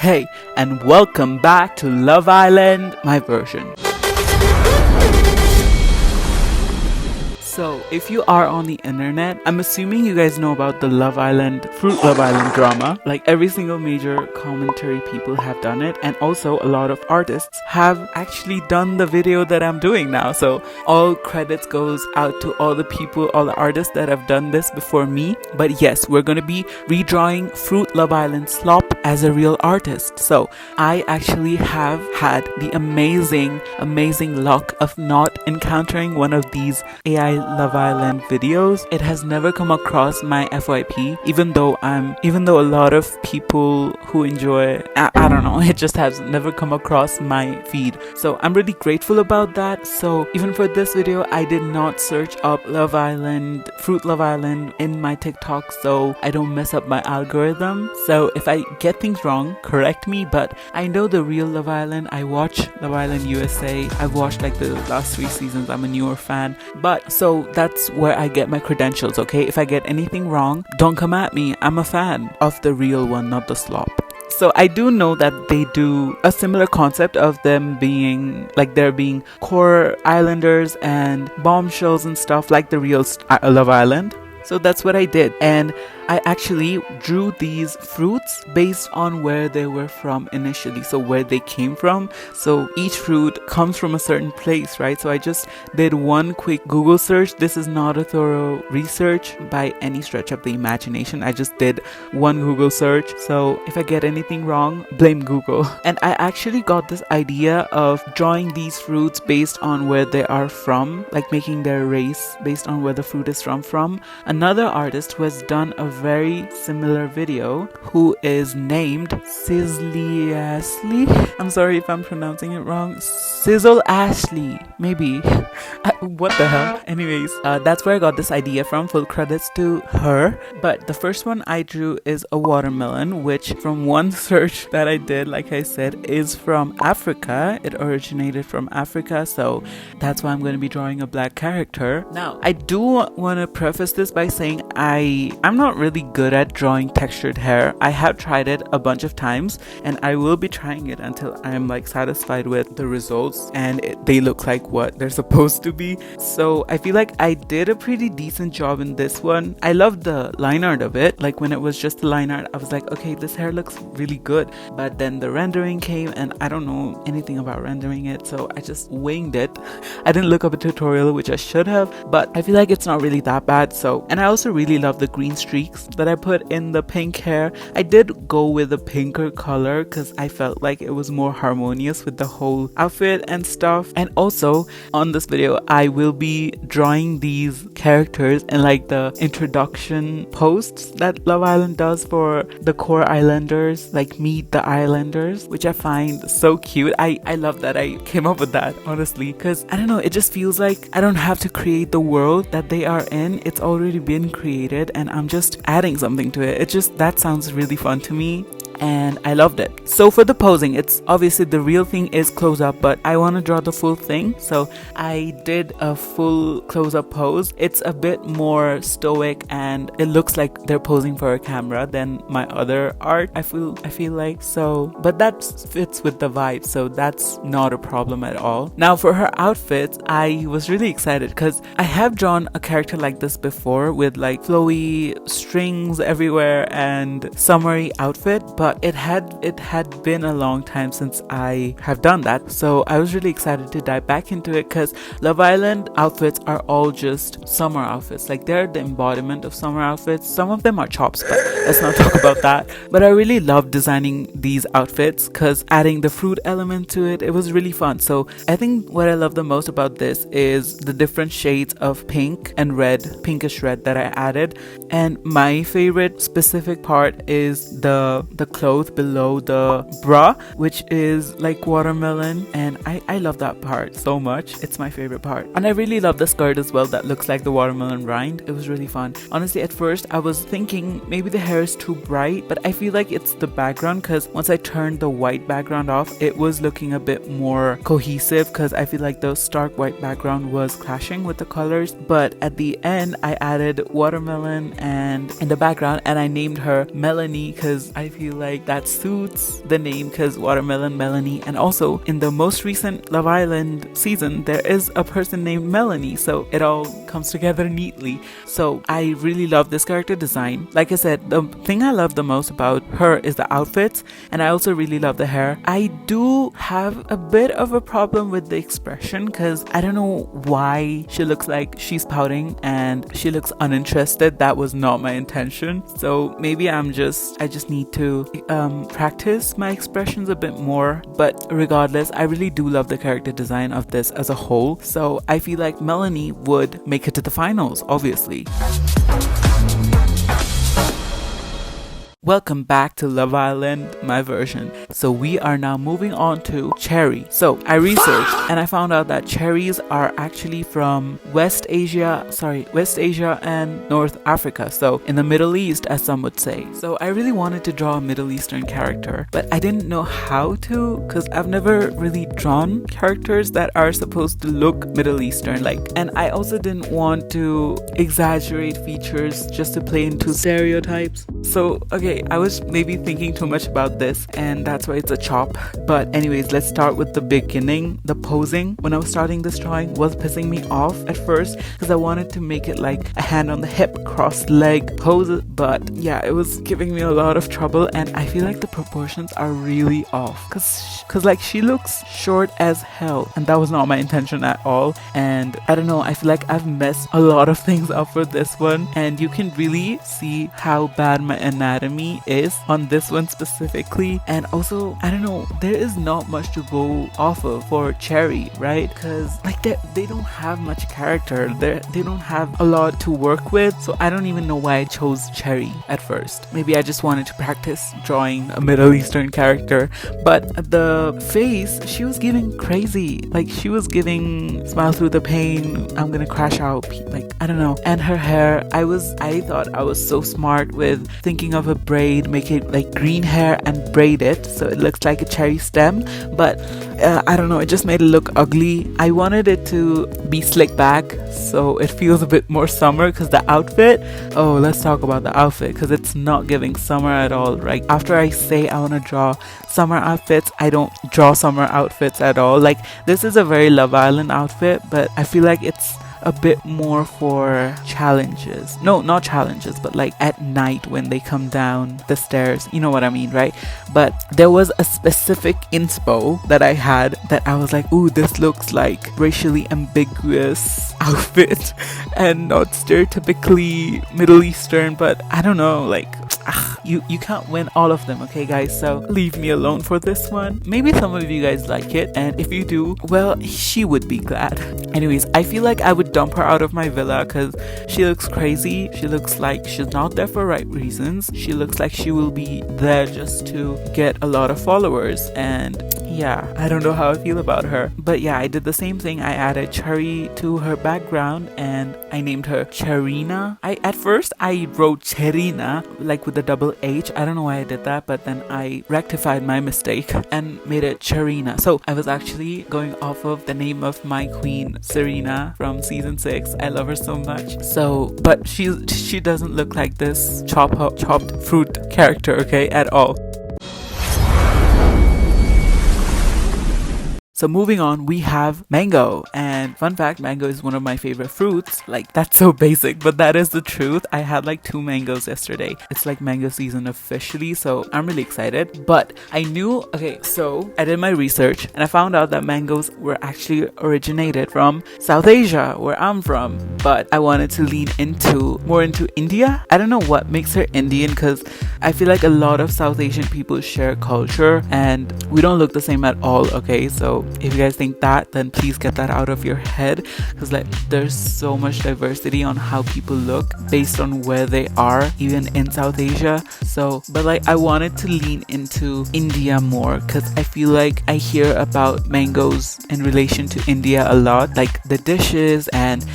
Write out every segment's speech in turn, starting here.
Hey, and welcome back to Love Island, my version. So, if you are on the internet, I'm assuming you guys know about the Fruit Love Island drama. Like every single major commentary people have done it, and also a lot of artists have actually done the video that I'm doing now. So, all credits goes out to all the people, all the artists that have done this before me. But yes, we're going to be redrawing Fruit Love Island slop as a real artist. So, I actually have had the amazing luck of not encountering one of these AI Love Island videos. It has never come across my FYP, even though a lot of people who enjoy, I don't know, it just has never come across my feed. So I'm really grateful about that. So even for this video, I did not search up Fruit Love Island in my TikTok, so I don't mess up my algorithm. So if I get things wrong, correct me, but I know the real Love Island. I watch Love Island USA. I've watched like the last 3 seasons. I'm a newer fan, but so that's where I get my credentials, okay? If I get anything wrong, don't come at me. I'm a fan of the real one, not the slop. So I do know that they do a similar concept of them being like there being core islanders and bombshells and stuff like the real Love Island. So that's what I did, and I actually drew these fruits based on where they were from initially, so where they came from. So each fruit comes from a certain place, right? So I just did one quick Google search. This is not a thorough research by any stretch of the imagination. I just did one Google search. So if I get anything wrong, blame Google. And I actually got this idea of drawing these fruits based on where they are from, like making their race based on where the fruit is from. Another artist who has done a very similar video, who is named Sizzly Ashley. I'm sorry if I'm pronouncing it wrong. Sizzle Ashley, maybe. What the hell? Anyways, that's where I got this idea from. Full credits to her. But the first one I drew is a watermelon, which from one search that I did, like I said, is from Africa. It originated from Africa, so that's why I'm going to be drawing a black character. Now, I do want to preface this by saying I'm not really good at drawing textured hair. I have tried it a bunch of times, and I will be trying it until I'm like satisfied with the results and they look like what they're supposed to be. So I feel like I did a pretty decent job in this one. I loved the line art of it. Like when it was just the line art, I was like, okay, this hair looks really good. But then the rendering came, and I don't know anything about rendering it, so I just winged it. I didn't look up a tutorial, which I should have, but I feel like it's not really that bad. So, and I also really love the green streaks that I put in the pink hair. I did go with a pinker color because I felt like it was more harmonious with the whole outfit and stuff. And also on this video, I will be drawing these characters in like the introduction posts that Love Island does for the core islanders, like meet the islanders, which I find so cute. I love that I came up with that, honestly, because I don't know, it just feels like I don't have to create the world that they are in. It's already been created and I'm just adding something to it. That sounds really fun to me, and I loved it. So for the posing, it's obviously the real thing is close up, but I want to draw the full thing, so I did a full close up pose. It's a bit more stoic and it looks like they're posing for a camera than my other art, I feel like. So but that fits with the vibe, so that's not a problem at all. Now for her outfits, I was really excited because I have drawn a character like this before with like flowy strings everywhere and summery outfit, but it had been a long time since I have done that. So I was really excited to dive back into it because Love Island outfits are all just summer outfits. Like they're the embodiment of summer outfits. Some of them are chops, but let's not talk about that. But I really love designing these outfits because adding the fruit element to it was really fun. So I think what I love the most about this is the different shades of pink and red, pinkish red that I added. And my favorite specific part is the cloth below the bra, which is like watermelon, and I love that part so much. It's my favorite part. And I really love the skirt as well that looks like the watermelon rind. It was really fun. Honestly, at first I was thinking maybe the hair is too bright, but I feel like it's the background, because once I turned the white background off, it was looking a bit more cohesive, because I feel like the stark white background was clashing with the colors. But at the end I added watermelon and in the background, and I named her Melanie because I feel like that suits the name because Watermelon Melanie. And also in the most recent Love Island season, there is a person named Melanie, so it all comes together neatly. So I really love this character design. Like I said, the thing I love the most about her is the outfits, and I also really love the hair. I do have a bit of a problem with the expression because I don't know why she looks like she's pouting and she looks uninterested. That was not my intention. So maybe I just need to practice my expressions a bit more. But regardless, I really do love the character design of this as a whole. So I feel like Melanie would make it to the finals, obviously. Welcome back to Love Island, my version. So we are now moving on to cherry. So I researched and I found out that cherries are actually from West Asia and North Africa. So in the Middle East, as some would say. So I really wanted to draw a Middle Eastern character, but I didn't know how to because I've never really drawn characters that are supposed to look Middle Eastern. And I also didn't want to exaggerate features just to play into stereotypes. So, okay, I was maybe thinking too much about this, and that's why it's a chop. But anyways, let's start with the beginning. The posing when I was starting this drawing was pissing me off at first because I wanted to make it like a hand on the hip, crossed leg pose. But yeah, it was giving me a lot of trouble, and I feel like the proportions are really off because like she looks short as hell, and that was not my intention at all. And I don't know, I feel like I've messed a lot of things up for this one, and you can really see how bad my anatomy is on this one specifically. And also, I don't know, there is not much to go off of for Cherry, right? Because like they don't have much character, they don't have a lot to work with. So I don't even know why I chose Cherry at first. Maybe I just wanted to practice drawing a Middle Eastern character. But the face, she was giving crazy, like she was giving smile through the pain, I'm gonna crash out, like I don't know. And her hair, I thought I was so smart with thinking of a braid, make it like green hair and braid it so it looks like a cherry stem. But I don't know, it just made it look ugly. I wanted it to be slick back so it feels a bit more summer, because the outfit, oh, let's talk about the outfit, because it's not giving summer at all. Like after I say I want to draw summer outfits, I don't draw summer outfits at all. Like this is a very Love Island outfit, but I feel like it's a bit more for challenges. No, not challenges, but like at night when they come down the stairs, you know what I mean, right? But there was a specific inspo that I had that I was like, ooh, this looks like racially ambiguous outfit and not stereotypically Middle Eastern. But I don't know, like you can't win all of them, okay guys? So leave me alone for this one. Maybe some of you guys like it, and if you do, well, she would be glad. Anyways, I feel like I would dump her out of my villa because she looks crazy. She looks like she's not there for right reasons. She looks like she will be there just to get a lot of followers, and yeah, I don't know how I feel about her. But yeah, I did the same thing. I added Cherry to her background and I named her Cherina. At first I wrote Cherina like with a double H. I don't know why I did that, but then I rectified my mistake and made it Cherina. So I was actually going off of the name of my queen, Serena, from season 6. I love her so much. So, but she doesn't look like this chopped fruit character, okay, at all. So moving on, we have mango. And fun fact, mango is one of my favorite fruits. Like, that's so basic, but that is the truth. I had like 2 mangoes yesterday. It's like mango season officially, so I'm really excited. But I knew, okay, so I did my research and I found out that mangoes were actually originated from South Asia, where I'm from. But I wanted to lean more into India. I don't know what makes her Indian, because I feel like a lot of South Asian people share culture and we don't look the same at all, okay? So if you guys think that, then please get that out of your head, because like there's so much diversity on how people look based on where they are, even in South Asia. So, but like I wanted to lean into India more, because I feel like I hear about mangoes in relation to India a lot, like the dishes and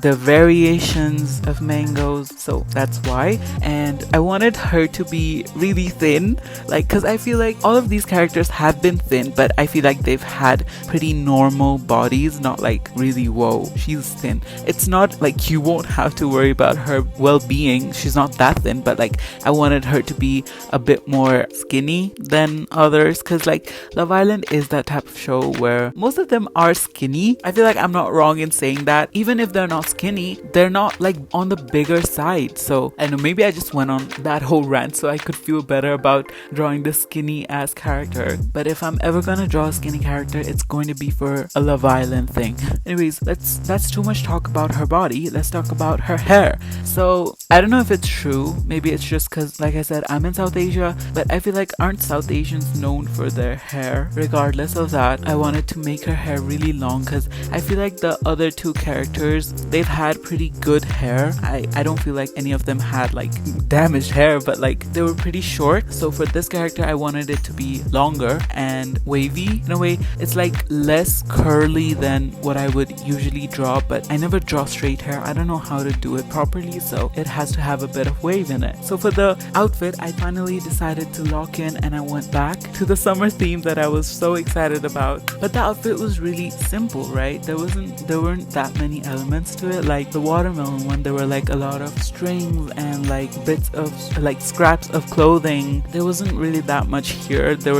the variations of mangoes. So that's why. And I wanted her to be really thin, like, because I feel like all of these characters have been thin, but I feel like they've they've had pretty normal bodies, not like really whoa, she's thin. It's not like you won't have to worry about her well-being, she's not that thin, but like I wanted her to be a bit more skinny than others, because like Love Island is that type of show where most of them are skinny. I feel like I'm not wrong in saying that. Even if they're not skinny, they're not like on the bigger side. So I know, maybe I just went on that whole rant so I could feel better about drawing the skinny ass character. But if I'm ever gonna draw a skinny character, it's going to be for a Love Island thing. Anyways, that's too much talk about her body. Let's talk about her hair. So I don't know if it's true. Maybe it's just because, like I said, I'm in South Asia, but I feel like aren't South Asians known for their hair? Regardless of that, I wanted to make her hair really long because I feel like the other two characters, they've had pretty good hair. I don't feel like any of them had like damaged hair, but like they were pretty short. So for this character, I wanted it to be longer and wavy in a way. It's like less curly than what I would usually draw, but I never draw straight hair. I don't know how to do it properly, so it has to have a bit of wave in it. So for the outfit, I finally decided to lock in and I went back to the summer theme that I was so excited about. But the outfit was really simple, right? There weren't that many elements to it. Like the watermelon one, there were like a lot of strings and like bits of like scraps of clothing. There wasn't really that much here. There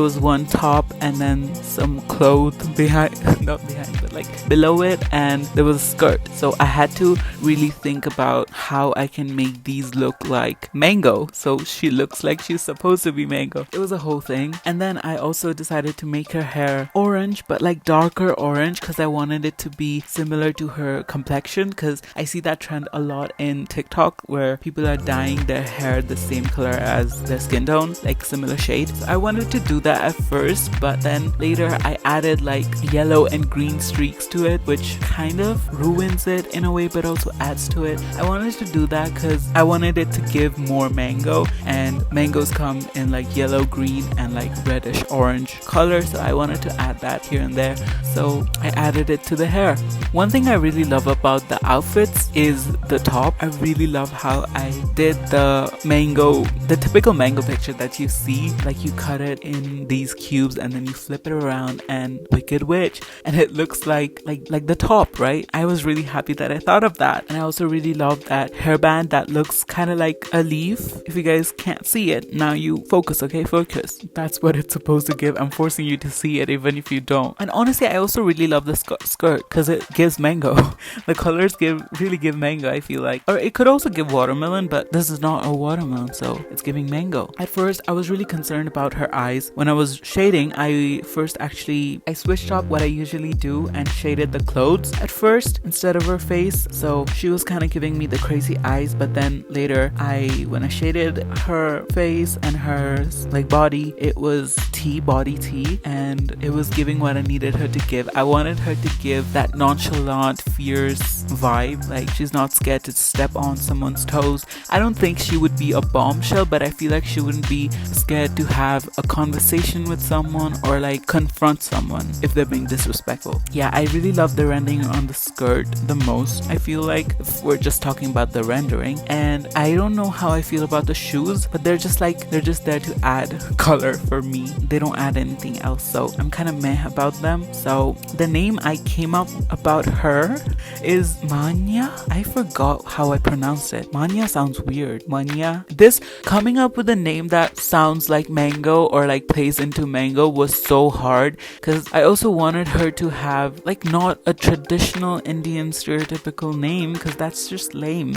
was one top and then some clothes behind not behind, but like below it, and there was a skirt. So I had to really think about how I can make these look like Mango, so she looks like she's supposed to be Mango. It was a whole thing. And then I also decided to make her hair orange, but like darker orange, because I wanted it to be similar to her complexion, because I see that trend a lot in TikTok where people are dyeing their hair the same color as their skin tone, like similar shade. So I wanted to do that at first, but then later I added like yellow and green streaks to it, which kind of ruins it in a way but also adds to it. I wanted to do that because I wanted it to give more mango, and mangoes come in like yellow, green and like reddish orange color, so I wanted to add that here and there. So I added it to the hair. One thing I really love about the outfits is the top. I really love how I did the typical mango picture that you see, like you cut it in these cubes and then you flip it around and Wicked Witch, and it looks like the top, right? I was really happy that I thought of that. And I also really love that hairband that looks kind of like a leaf. If you guys can't see it, now you focus, okay? Focus. That's what it's supposed to give. I'm forcing you to see it even if you don't. And honestly, I also really love the skirt because it gives mango. The colors really give mango, I feel like. Or it could also give watermelon, but this is not a watermelon, so it's giving mango. At first, I was really concerned about her eyes. When I was shading, I switched up what I usually do and shaded the clothes at first instead of her face. So she was kind of giving me the crazy eyes, but then later when I shaded her face and her like body, it was body tea, and it was giving what I needed her to give. I wanted her to give that nonchalant, fierce vibe, like she's not scared to step on someone's toes. I don't think she would be a bombshell, but I feel like she wouldn't be scared to have a conversation with someone or like confront someone if they're being disrespectful. Yeah, I really love the rendering on the skirt the most, I feel like, if we're just talking about the rendering. And I don't know how I feel about the shoes, but they're just there to add color for me. They don't add anything else, so I'm kind of meh about them. So the name I came up about her is Manya. I forgot how I pronounced it. Manya sounds weird. Manya. This coming up with a name that sounds like mango or like plays into mango was so hard, because I also wanted her to have like not a traditional Indian stereotypical name, because that's just lame.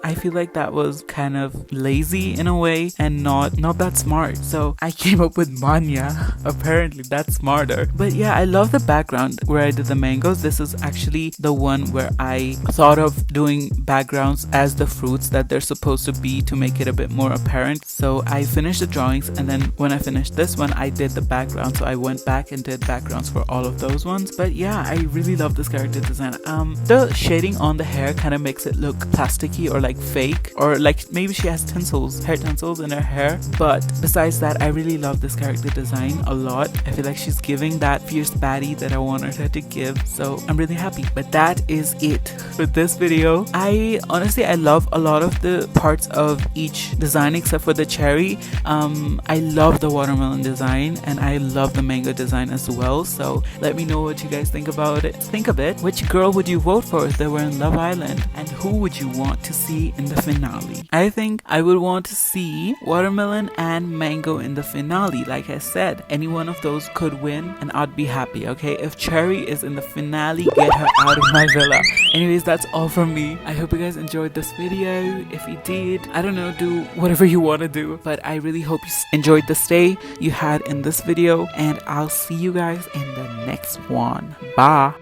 I feel like that was kind of lazy in a way and not that smart. So I came up with Manya. Apparently that's smarter. But yeah, I love the background where I did the mangoes. This is actually the one where I thought of doing backgrounds as the fruits that they're supposed to be to make it a bit more apparent. So I finished the drawings, and then when I finished this one, I did the background. So I went back and did backgrounds for all of those ones. But yeah, I really love this character design. The shading on the hair kind of makes it look plasticky or like fake, or like maybe she has hair tinsels in her hair. But besides that, I really love this character design a lot. I feel like she's giving that fierce baddie that I wanted her to give, so I'm really happy. But that is it for this video. I honestly love a lot of the parts of each design except for the cherry. I love the watermelon design and I love the mango design as well. So let me know what you guys think about it. Think of it. Which girl would you vote for if they were in Love Island? And who would you want to see in the finale? I think I would want to see watermelon and mango in the finale. Like I said, any one of those could win and I'd be happy, okay? If cherry is in the finale, get her out of my villa. Anyways, that's all from me. I hope you guys enjoyed this video. If you did, I don't know, do whatever you want to do, but I really hope you enjoyed the stay you had in this video, and I'll see you guys in the next one. Bye.